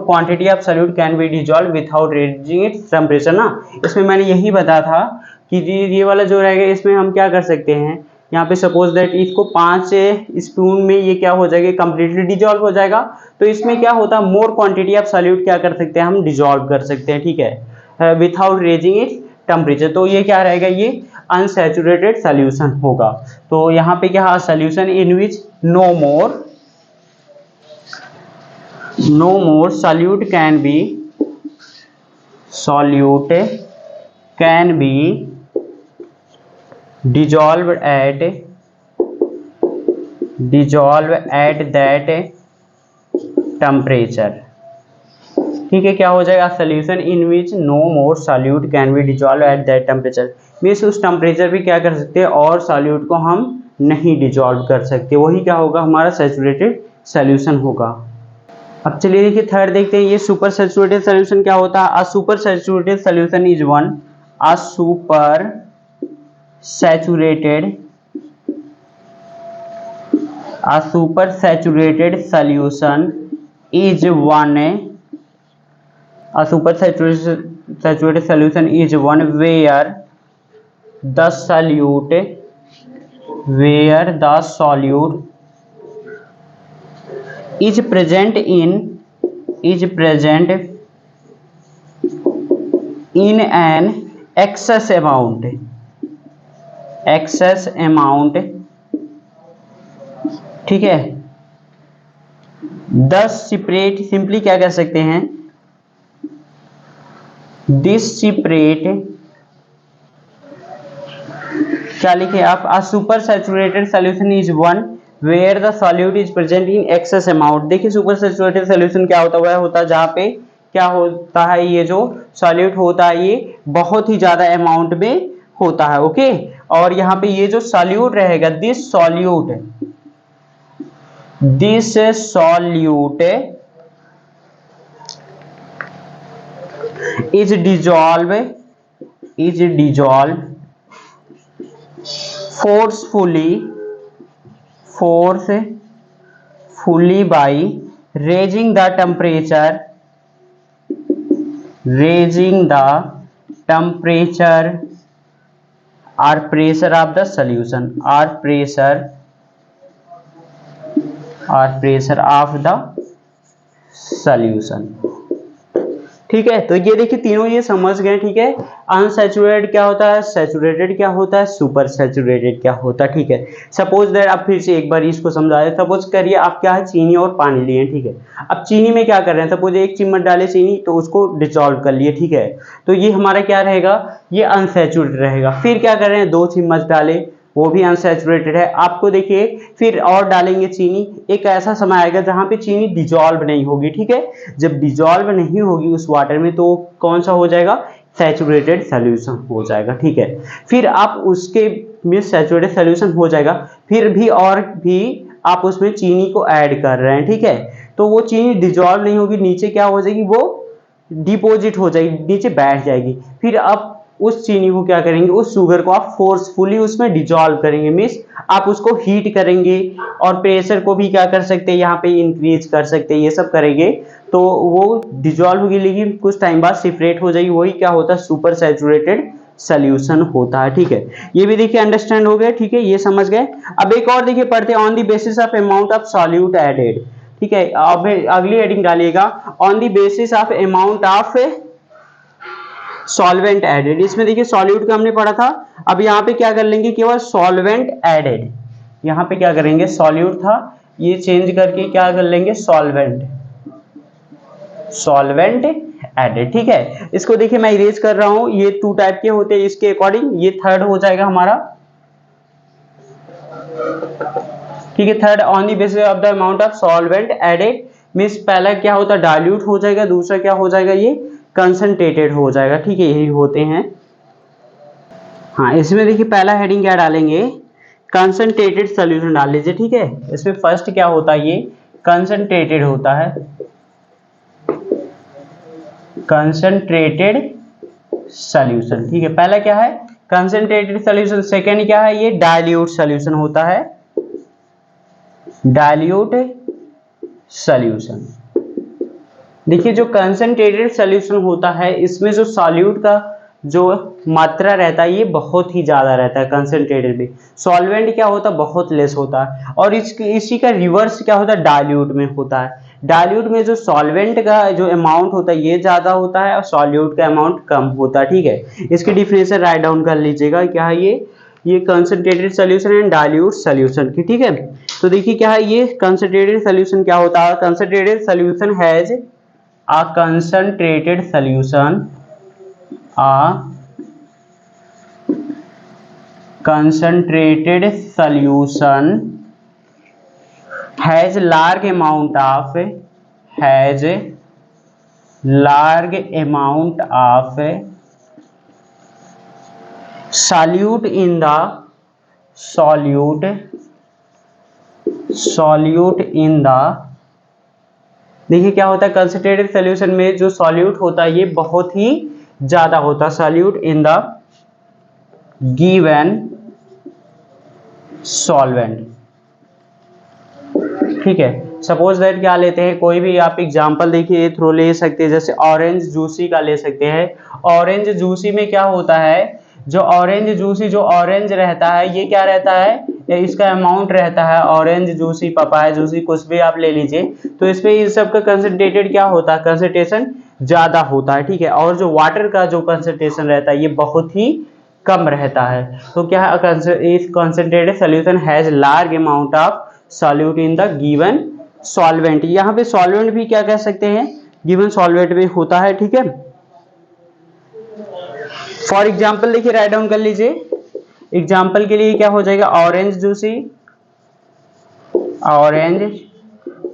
S1: quantity of solute can be dissolve without raising its temperature ना। इसमें मैंने यही बताया था कि ये वाला जो रहेगा इसमें हम क्या कर सकते हैं, यहाँ पे सपोज दैट इसको 5 स्पून में ये क्या हो जाएगा, कंप्लीटली डिजॉल्व हो जाएगा। तो इसमें क्या होता है, मोर क्वांटिटी ऑफ सॉल्यूट क्या कर सकते हैं, हम डिजॉल्व कर सकते हैं, ठीक है, विथआउट रेजिंग इट्स टेम्परेचर। तो ये क्या रहेगा, ये अनसैचुरेटेड सॉल्यूशन होगा। तो यहाँ पे क्या, solution in which no more solute can be dissolved at that temperature, ठीक है। क्या हो जाएगा, solution in which no more solute can be dissolve at that temperature, means उस टेम्परेचर भी क्या कर सकते हैं, और सॉल्यूट को हम नहीं डिजॉल्व कर सकते, वही क्या होगा, हमारा सैचुरेटेड सॉल्यूशन होगा। अब चलिए देखिए थर्ड देखते हैं, ये सुपर सैचुरेटेड सॉल्यूशन क्या होता है। अ super saturated solution is one, a super saturated solution is one, a super saturated solution is one where the solute is present in an excess amount, ठीक है। 10 सेपरेट, सिंपली क्या कह सकते हैं, this separate क्या लिखे आप, a super saturated solution is one where the solute is present in excess amount. देखिए सुपर सैचुरेटेड सोल्यूशन क्या होता है, वह होता है जहाँ पे क्या होता है, ये जो सॉल्यूट होता है ये बहुत ही ज्यादा अमाउंट में होता है। ओके, और यहाँ पे ये जो सॉल्यूट रहेगा, this solute is dissolved forcefully by raising the temperature or pressure of the solution or pressure of the solution। ठीक है, तो ये देखिए तीनों ये समझ गए। ठीक है, अनसैचुरेटेड क्या होता है, सैचुरेटेड क्या होता है, सुपर सैचुरेटेड क्या होता है। ठीक है, सपोज दैट आप फिर से एक बार इसको समझा दें। सपोज करिए आप क्या है, चीनी और पानी लिए। ठीक है, अब चीनी में क्या कर रहे हैं, सपोज एक चम्मच डाले चीनी तो उसको डिसॉल्व कर लिए। ठीक है, तो ये हमारा क्या रहेगा, ये अनसैचुरेटेड रहेगा। फिर क्या कर रहे हैं, 2 चम्मच डाले, वो भी अनसैचुरेटेड है। आपको देखिए फिर और डालेंगे चीनी, एक ऐसा समय आएगा जहां पे चीनी डिजॉल्व नहीं होगी। ठीक है, जब डिजॉल्व नहीं होगी उस वाटर में तो कौन सा हो जाएगा, सैचुरेटेड सॉल्यूशन हो जाएगा। ठीक है, फिर आप उसके में सैचुरेटेड सॉल्यूशन हो जाएगा, फिर भी और भी आप उसमें चीनी को ऐड कर रहे हैं। ठीक है, तो वो चीनी डिजॉल्व नहीं होगी, नीचे क्या हो जाएगी, वो डिपोजिट हो जाएगी, नीचे बैठ जाएगी। फिर आप उस चीनी को क्या करेंगे, उस शुगर को आप फोर्सफुली उसमें डिजॉल्व करेंगे, मीन्स आप उसको हीट करेंगे और प्रेशर को भी क्या कर सकते हैं, यहाँ पे इंक्रीज कर सकते हैं। ये सब करेंगे तो वो डिजॉल्व होगी, लेकिन कुछ टाइम बाद सेपरेट हो जाएगी। वही क्या होता है, सुपर सैचुरेटेड सोल्यूशन होता है। ठीक है, ये भी देखिए अंडरस्टैंड हो गया। ठीक है, ये समझ गए। अब एक और देखिए पढ़ते हैं, on the basis of amount of solute added. ठीक है, अब अगली हेडिंग डालिएगा, on the basis of amount of solvent added. इसमें देखिए सॉल्यूट का हमने पढ़ा था, अब यहाँ पे क्या कर लेंगे, केवल सॉल्वेंट एडेड। यहाँ पे क्या करेंगे, सॉल्यूट था, ये चेंज करके क्या कर लेंगे, सॉल्वेंट एडेड। ठीक है, इसको देखिए मैं इरेज कर रहा हूं, ये 2 टाइप के होते हैं इसके अकॉर्डिंग। ये थर्ड हो जाएगा हमारा। ठीक है, third, on the basis of the amount of solvent added, means पहला क्या होता है, डाइल्यूट हो जाएगा, दूसरा क्या हो जाएगा, ये कंसंट्रेटेड हो जाएगा। ठीक है, यही होते हैं। हाँ, इसमें देखिए पहला हेडिंग क्या डालेंगे, कंसंट्रेटेड सॉल्यूशन डाल लीजिए। ठीक है, इसमें फर्स्ट क्या होता है, ये कंसंट्रेटेड होता है, कंसंट्रेटेड सॉल्यूशन। ठीक है, पहला क्या है, कंसंट्रेटेड सॉल्यूशन। सेकेंड क्या है, ये डाइल्यूट सॉल्यूशन होता है, डाइल्यूट सॉल्यूशन। देखिए जो कंसंट्रेटेड सॉल्यूशन होता है, इसमें जो सॉल्यूट का जो मात्रा रहता है ये बहुत ही ज्यादा रहता है कंसंट्रेटेड में। सॉल्वेंट क्या होता है, बहुत लेस होता है। और इसी का रिवर्स क्या होता है, डाइल्यूट में होता है। डाइल्यूट में जो सॉल्वेंट का जो अमाउंट होता है ये ज्यादा होता है और सॉल्यूट का अमाउंट कम होता है। ठीक है, इसकी डिफिनेशन राइट डाउन कर लीजिएगा, क्या है ये concentrated solution and dilute solution की। ठीक है, तो देखिए क्या है, ये कंसंट्रेटेड सॉल्यूशन क्या होता है, concentrated solution has a concentrated solution has large amount of solute in the देखिए क्या होता है, कंसंट्रेटेड सॉल्यूशन में जो सॉल्यूट होता है ये बहुत ही ज्यादा होता है, solute in the given solvent. ठीक है, सपोज दैट क्या लेते हैं, कोई भी आप एग्जांपल देखिए थ्रो ले सकते हैं, जैसे ऑरेंज जूसी का ले सकते हैं। ऑरेंज जूसी में क्या होता है, जो ऑरेंज जूसी जो ऑरेंज रहता है ये क्या रहता है, इसका अमाउंट रहता है, ऑरेंज जूसी, पपाया जूसी, कुछ भी आप ले लीजिए, तो इसमें इन सब का कंसंट्रेटेड क्या होता है, कंसंट्रेशन ज्यादा होता है। ठीक है, और जो वाटर का जो कंसंट्रेशन रहता है ये बहुत ही कम रहता है। तो क्या है, concentrated solution has large amount of solute in the given solvent. यहाँ पे सॉल्वेंट भी क्या कह सकते हैं, गिवन सॉल्वेंट में होता है। ठीक है, फॉर एग्जाम्पल देखिए राइट डाउन कर लीजिए, एग्जाम्पल के लिए क्या हो जाएगा, ऑरेंज जूसी, ऑरेंज।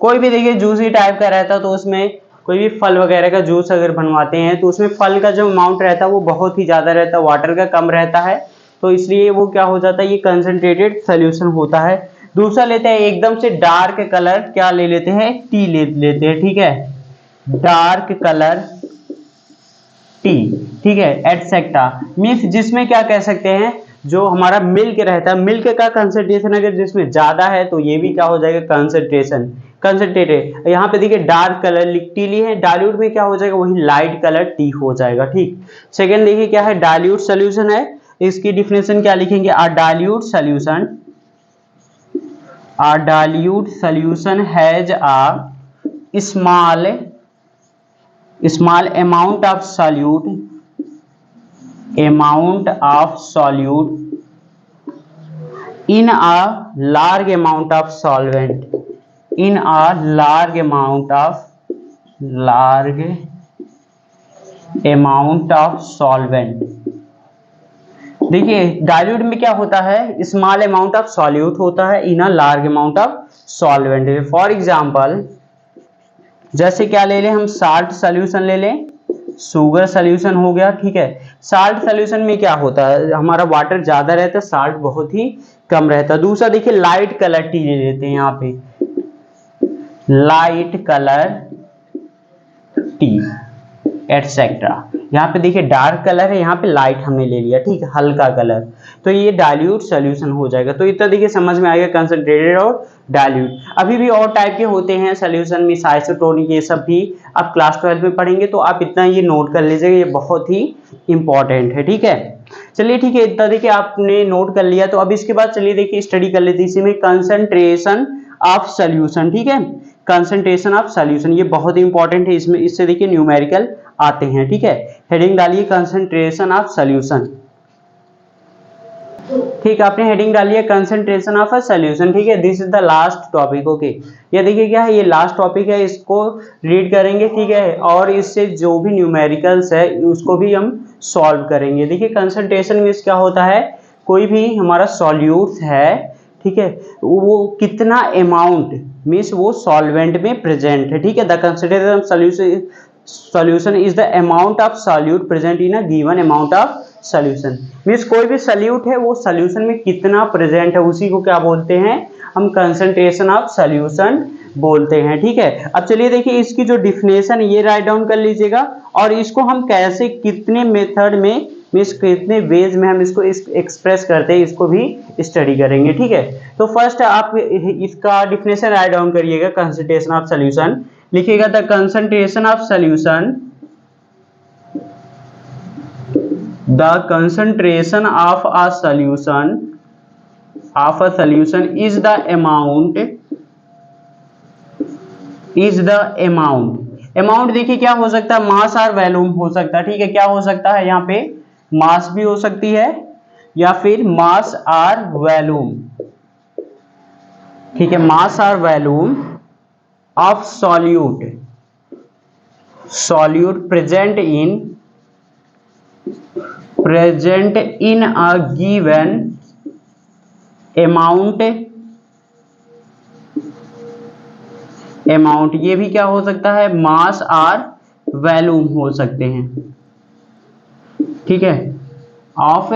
S1: कोई भी देखिए जूसी टाइप का रहता है तो उसमें कोई भी फल वगैरह का जूस अगर बनवाते हैं तो उसमें फल का जो अमाउंट रहता है वो बहुत ही ज़्यादा रहता है, वाटर का कम रहता है, तो इसलिए वो क्या हो जाता है, ये कंसंट्रेटेड सोल्यूशन होता है। दूसरा लेते हैं एकदम से डार्क कलर, क्या ले लेते हैं, टी ले लेते हैं, ठीक है, डार्क कलर टी, ठीक है, एटसेट्रा। मीन्स जिसमें क्या कह सकते हैं, जो हमारा मिल्क रहता है, मिल्क का कंसंट्रेशन अगर जिसमें ज्यादा है तो ये भी क्या हो जाएगा, कंसंट्रेशन, कंसंट्रेटेड। यहाँ पे देखिए डार्क कलर टी ली है, डाइल्यूट में क्या हो जाएगा, वही लाइट कलर टी हो जाएगा, ठीक। सेकेंड देखिए क्या है, डाइल्यूट सोल्यूशन है, इसकी डिफिनेशन क्या लिखेंगे, a dilute solution, a dilute solution has a small amount of solute, in a large amount of solvent, in a large amount of solvent। देखिए डाइल्यूट में क्या होता है, स्मॉल अमाउंट ऑफ सॉल्यूट होता है in a large amount of solvent. For example जैसे क्या ले लें हम, साल्ट सोल्यूशन ले लें, शुगर सोल्यूशन हो गया, ठीक है। साल्ट सोल्यूशन में क्या होता है, हमारा वाटर ज्यादा रहता है, साल्ट बहुत ही कम रहता है। दूसरा देखिए लाइट कलर टी ले लेते हैं, यहाँ पे लाइट कलर टी एटसेट्रा। यहाँ पे देखिए डार्क कलर है, यहाँ पे लाइट हमने ले लिया, ठीक है, हल्का कलर, तो ये डाइल्यूट सोल्यूशन हो जाएगा। तो इतना देखिए समझ में आएगा कंसंट्रेटेड और डाइल्यूट। अभी भी और टाइप के होते हैं सोल्यूशन में, आइसोटोनिक, ये सब भी आप क्लास 12 में पढ़ेंगे, तो आप इतना ये नोट कर लीजिएगा, ये बहुत ही इंपॉर्टेंट है, ठीक है। चलिए ठीक है, इतना देखिए आपने नोट कर लिया, तो अब इसके बाद चलिए देखिए स्टडी कर लेते हैं इसी में कंसंट्रेशन ऑफ सोल्यूशन, ठीक है, कंसंट्रेशन ऑफ सोल्यूशन, ये बहुत ही इंपॉर्टेंट है, इसमें इससे देखिए न्यूमेरिकल आते हैं, ठीक है। हेडिंग डालिए कंसंट्रेशन ऑफ सोल्यूशन, ठीक है, आपने हेडिंग डाली है कंसंट्रेशन ऑफ अ सोल्यूशन, ठीक है। This is the last topic, okay. ये देखिए क्या है, ये लास्ट टॉपिक है, इसको रीड करेंगे, ठीक है, और इससे जो भी न्यूमेरिकल्स है उसको भी हम सॉल्व करेंगे। देखिए कंसंट्रेशन में क्या होता है, कोई भी हमारा सॉल्यूट है, ठीक है, वो कितना अमाउंट मीन्स वो सॉल्वेंट में प्रेजेंट है, ठीक है। The concentration of solution is the amount of solute present in a given amount of solution। Means कोई भी सल्यूट है वो सॉल्यूशन में कितना प्रेजेंट है, उसी को क्या बोलते हैं हम, कंसंट्रेशन ऑफ सॉल्यूशन बोलते हैं, ठीक है। अब चलिए देखिए इसकी जो डिफिनेशन ये राइट डाउन कर लीजिएगा, और इसको हम कैसे कितने मेथड में मीन्स कितने वेज में हम इसको एक्सप्रेस करते हैं, इसको भी स्टडी करेंगे, ठीक है। तो फर्स्ट आप इसका डिफिनेशन राइट डाउन करिएगा, कंसंट्रेशन ऑफ सॉल्यूशन लिखिएगा, the concentration of solution, the concentration of a solution is the amount देखिए क्या हो सकता है, मास और वॉल्यूम हो सकता है, ठीक है। क्या हो सकता है, यहाँ पे मास भी हो सकती है या फिर मास और वॉल्यूम, ठीक है, मास और volume of solute present in a given amount, ये भी क्या हो सकता है, मास और वॉल्यूम हो सकते हैं, ठीक है, ऑफ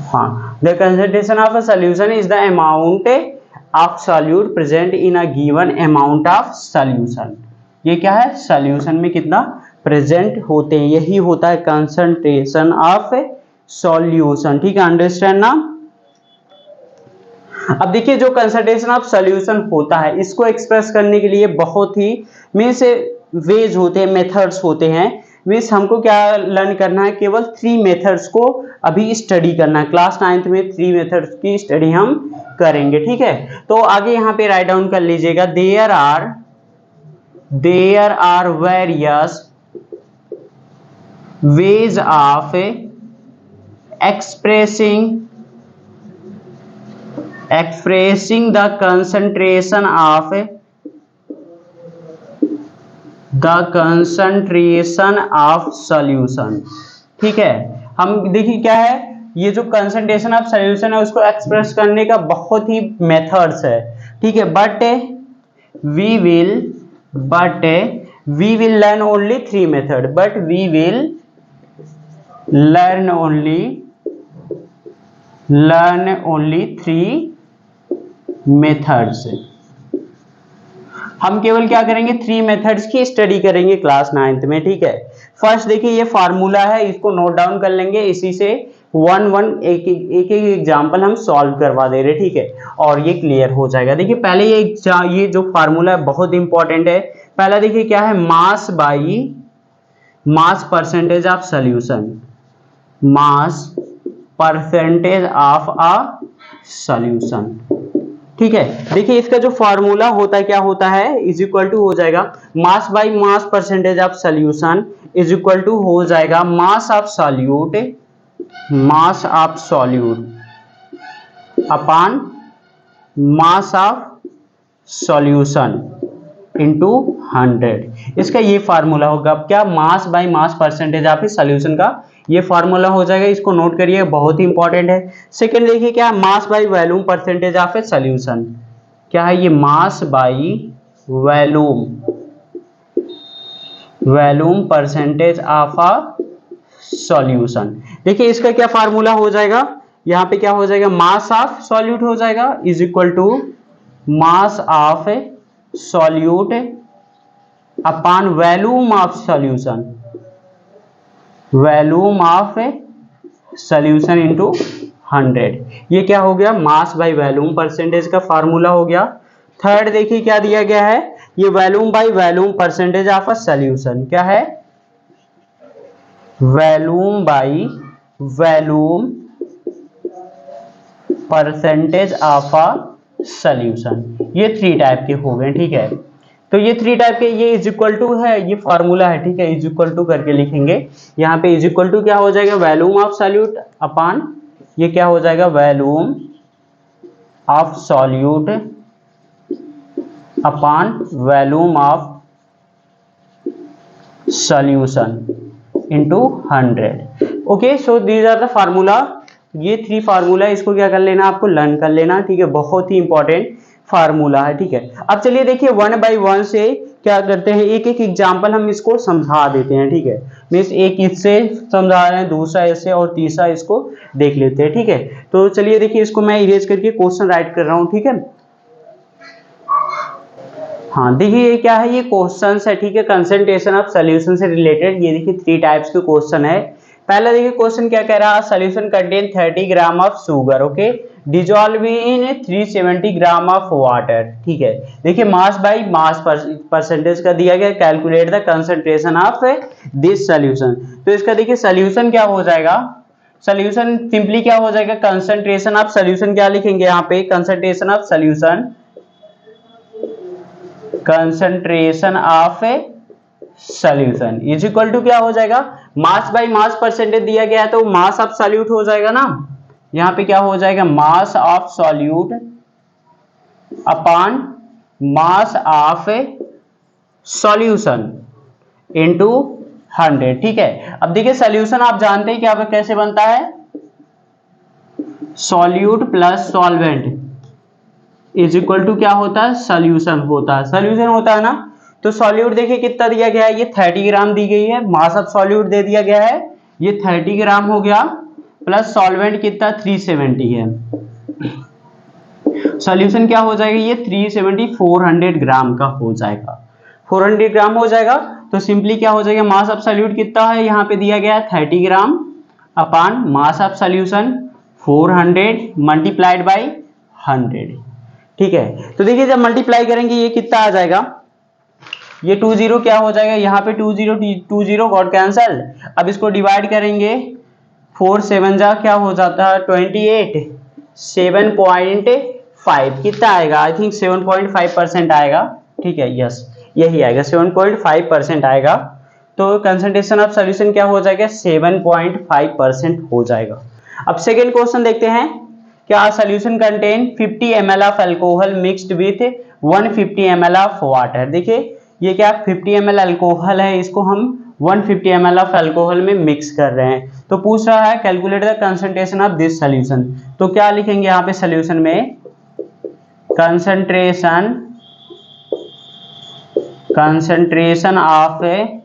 S1: हाँ, the concentration of a solution is the amount of solute present in a given amount of solution. ये क्या है, सॉल्यूशन में कितना प्रेजेंट होते हैं, यही होता है कंसंट्रेशन ऑफ सॉल्यूशन, ठीक है, अंडरस्टैंड ना। अब देखिए जो कंसंट्रेशन ऑफ सॉल्यूशन होता है, इसको एक्सप्रेस करने के लिए बहुत ही मीन्स वेज होते हैं, मेथड्स होते हैं। मीन्स हमको क्या लर्न करना है, केवल 3 मेथड्स को अभी स्टडी करना है, क्लास 9th में 3 मेथड्स की स्टडी हम करेंगे, ठीक है। तो आगे यहाँ पे राइट डाउन कर लीजिएगा, there are various ways of expressing the concentration of solution, ठीक है। हम देखिए क्या है, ये जो कंसंट्रेशन ऑफ सॉल्यूशन है उसको एक्सप्रेस करने का बहुत ही मेथड्स है, ठीक है, but we will learn only 3 method, but we will learn only 3 methods. हम केवल क्या करेंगे, 3 मेथड्स की स्टडी करेंगे क्लास 9th में, ठीक है। फर्स्ट देखिए ये फार्मूला है, इसको नोट डाउन कर लेंगे, इसी से एक एक एग्जांपल हम सॉल्व करवा दे रहे, ठीक है, और ये क्लियर हो जाएगा। देखिए पहले ये जो फार्मूला है बहुत इंपॉर्टेंट है। पहला देखिए क्या है, मास by mass percentage of solution, mass percentage of a solution, ठीक है। देखिए इसका जो फार्मूला होता है क्या होता है, इज इक्वल टू हो जाएगा mass by mass percentage of solution is equal to हो जाएगा mass of solute upon mass of solution into 100। इसका ये फार्मूला होगा क्या, mass by mass percentage of solution का ये फार्मूला हो जाएगा, इसको नोट करिए, बहुत ही इंपॉर्टेंट है। सेकंड देखिए क्या, mass by volume percentage of A solution, क्या है ये, mass by volume percentage of a solution. देखिए इसका क्या फार्मूला हो जाएगा, यहाँ पे क्या हो जाएगा, मास ऑफ सॉल्यूट हो जाएगा is equal to mass of solute upon volume of solution, volume of solution into 100। ये क्या हो गया, मास बाय वॉल्यूम परसेंटेज का फार्मूला हो गया। थर्ड देखिए क्या दिया गया है, ये volume by volume percentage of a solution, क्या है, volume by volume percentage of a solution. ये 3 टाइप के हो गए, ठीक है। तो ये 3 टाइप के, ये इज इक्वल टू है, ये फॉर्मूला है, ठीक है, इज इक्वल टू करके लिखेंगे। यहाँ पे इज इक्वल टू क्या हो जाएगा, वॉल्यूम ऑफ सॉल्यूट अपॉन ये क्या हो जाएगा, volume of solute upon volume of solution into 100। Okay, so these are the formula. ये 3 फार्मूला, इसको क्या कर लेना, आपको लर्न कर लेना, ठीक है, बहुत ही इंपॉर्टेंट फार्मूला है, ठीक है। अब चलिए देखिए 1 बाय 1 से क्या करते हैं, एक एक एग्जांपल हम इसको समझा देते हैं, ठीक है। मीन्स एक इससे समझा रहे हैं, दूसरा इससे, और तीसरा इसको देख लेते हैं, ठीक है। तो चलिए देखिए इसको मैं इरेज करके क्वेश्चन राइट कर रहा हूं, ठीक है। हाँ देखिए ये क्या है, ये क्वेश्चन है, ठीक है, कंसंट्रेशन ऑफ सॉल्यूशन से रिलेटेड। ये देखिए 3 टाइप्स के क्वेश्चन है। पहला देखिए क्वेश्चन क्या कह रहा है, solution contain 30 gram of sugar, okay, dissolve in 370 gram of water, ठीक है। देखिए मास बाई मास परसेंटेज का दिया गया, calculate the concentration of this solution. तो इसका देखिए सॉल्यूशन क्या हो जाएगा, सॉल्यूशन सिंपली क्या हो जाएगा, कंसंट्रेशन ऑफ सॉल्यूशन क्या लिखेंगे यहाँ पे, concentration of solution, concentration of solution is equal to क्या हो जाएगा, मास बाय मास परसेंटेज दिया गया है तो मास ऑफ सॉल्यूट हो जाएगा ना। यहाँ पे क्या हो जाएगा, mass of solute upon mass of solution into 100, ठीक है। अब देखिए सॉल्यूशन आप जानते हैं क्या कैसे बनता है, solute plus solvent is equal to क्या होता है, सॉल्यूशन होता है, सॉल्यूशन होता है ना। तो सॉल्यूट देखिए कितना दिया गया है, ये 30 ग्राम दी गई है, मास ऑफ सॉल्यूट दे दिया गया है, ये 30 ग्राम हो गया, प्लस सॉल्वेंट कितना 370 है, सॉल्यूशन क्या हो जाएगा, ये 370 400 ग्राम का हो जाएगा, 400 ग्राम हो जाएगा। तो सिंपली क्या हो जाएगा, मास ऑफ सॉल्यूट कितना है, यहाँ पे दिया गया है 30 ग्राम upon mass of solution 400 multiplied by 100, ठीक है। तो देखिए जब मल्टीप्लाई करेंगे ये कितना आ जाएगा, ये 20 क्या हो जाएगा, यहाँ पे 20 गॉट कैंसल। अब इसको डिवाइड करेंगे, 4 7 जा क्या हो जाता है 28, 7.5 कितना आएगा, आई थिंक 7.5% आएगा, ठीक है, यस यही आएगा 7.5% आएगा। तो कंसंट्रेशन ऑफ सॉल्यूशन क्या हो जाएगा, 7.5% हो जाएगा। अब सेकेंड क्वेश्चन देखते हैं, क्या solution contain 50 ml of alcohol mixed with 150 ml of water. देखिए ये क्या 50 ml अल्कोहल है, इसको हम 150 ml ऑफ अल्कोहल में मिक्स कर रहे हैं। तो पूछ रहा है calculate the concentration of this solution, तो क्या लिखेंगे यहाँ पे सोल्यूशन में, concentration of a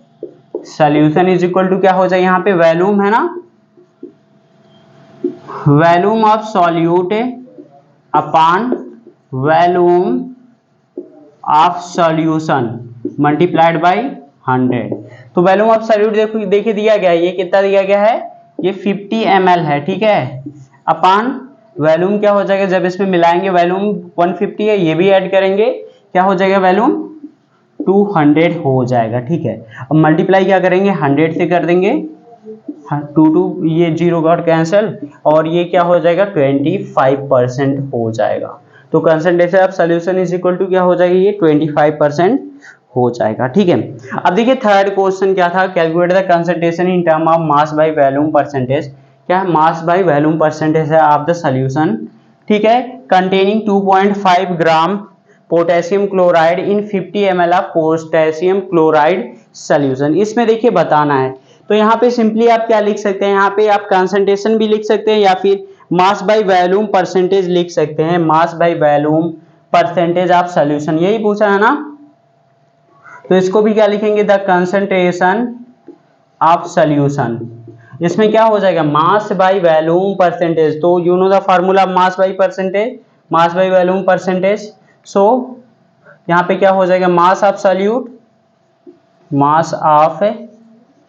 S1: solution is equal to क्या हो जाएगा यहाँ पे, वॉल्यूम है ना, volume of solute upon volume of solution multiplied by 100। तो वॉल्यूम ऑफ सॉल्यूट देखिए दिया गया है, ये कितना दिया गया है, ये 50 ml है, ठीक है, अपॉन वॉल्यूम क्या हो जाएगा, जब इसमें मिलाएंगे वॉल्यूम 150 है, ये भी ऐड करेंगे, क्या हो जाएगा वॉल्यूम 200 हो जाएगा, ठीक है। अब मल्टीप्लाई क्या करेंगे 100 से कर देंगे, 2 ये 0 गॉट कैंसल, और ये क्या हो जाएगा 25% हो जाएगा। तो concentration of solution is equal to क्या हो जाएगा, ये 25% हो जाएगा, ठीक है। अब देखिए थर्ड क्वेश्चन क्या था, calculate the concentration in term of mass by volume percentage, क्या है मास बाय वॉल्यूम परसेंटेज है ऑफ द सॉल्यूशन, ठीक है, containing 2.5 gram potassium chloride in 50 ml of potassium chloride solution. इसमें देखिए बताना है, तो यहाँ पे सिंपली आप क्या लिख सकते हैं, यहाँ पे आप कंसंट्रेशन भी लिख सकते हैं या फिर मास बाय वॉल्यूम परसेंटेज लिख सकते हैं, मास by volume percentage of solution, यही पूछा है ना। तो इसको भी क्या लिखेंगे, द कंसंट्रेशन ऑफ सॉल्यूशन, इसमें क्या हो जाएगा मास बाय वॉल्यूम परसेंटेज, तो you know the formula mass by percentage, mass by volume percentage. So यहाँ पे क्या हो जाएगा mass of solute, mass of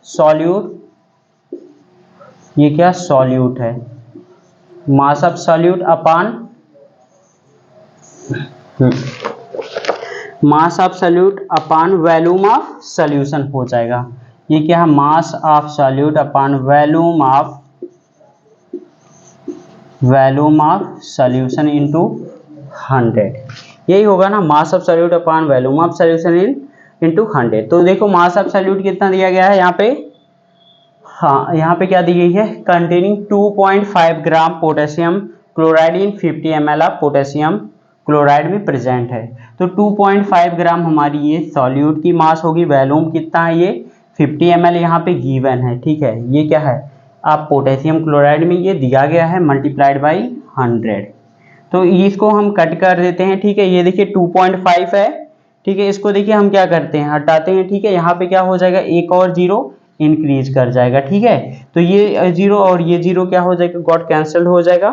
S1: solute, ये क्या सॉल्यूट है, mass of solute upon mass of solute upon volume of solution हो जाएगा, ये क्या है mass of solute upon volume of solution into 100, यही होगा ना, mass of solute upon volume of solution into 100। तो देखो मास ऑफ सॉल्यूट कितना दिया गया है यहाँ पे, हाँ यहाँ पे क्या दी गई है, containing 2.5 gram potassium chloride in 50 ml of potassium chloride में प्रेजेंट है। तो 2.5 ग्राम हमारी ये सॉल्यूट की मास होगी, वॉल्यूम कितना है ये 50 ml यहाँ पे गिवन है, ठीक है, ये क्या है आप पोटेशियम क्लोराइड में ये दिया गया है मल्टीप्लाइड बाई 100। तो इसको हम कट कर देते हैं, ठीक है, ये देखिए 2.5 है, ठीक है, इसको देखिए हम क्या करते हैं हटाते हैं, ठीक है, यहाँ पे क्या हो जाएगा एक और जीरो इंक्रीज कर जाएगा, ठीक है, तो ये जीरो और ये जीरो क्या हो जाएगा गॉट कैंसल हो जाएगा,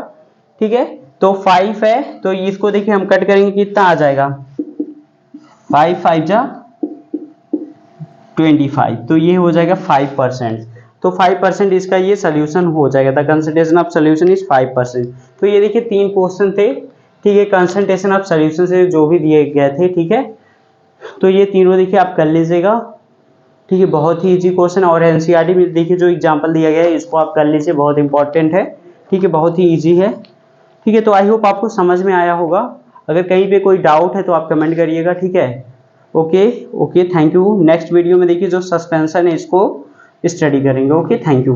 S1: ठीक है। तो 5 है, तो इसको देखिए हम कट करेंगे कितना आ जाएगा 5 5 जा 25, तो ये हो जाएगा 5%, तो 5% इसका ये सोल्यूशन हो जाएगा, the concentration of solution is 5%। तो ये देखिए 3 क्वेश्चन थे, ठीक है, कंसंट्रेशन ऑफ सोल्यूशन से जो भी दिए गए थे, ठीक है, तो ये तीनों देखिए आप कर लीजिएगा, ठीक है, बहुत ही इजी क्वेश्चन, और एनसीईआरटी में देखिए जो एग्जांपल दिया गया है इसको आप कर लीजिए, बहुत इंपॉर्टेंट है, ठीक है, बहुत ही इजी है, ठीक है। तो आई होप आपको समझ में आया होगा, अगर कहीं पे कोई डाउट है तो आप कमेंट करिएगा, ठीक है। Okay thank you. Next video में देखिए जो सस्पेंशन है इसको स्टडी करेंगे। Okay thank you.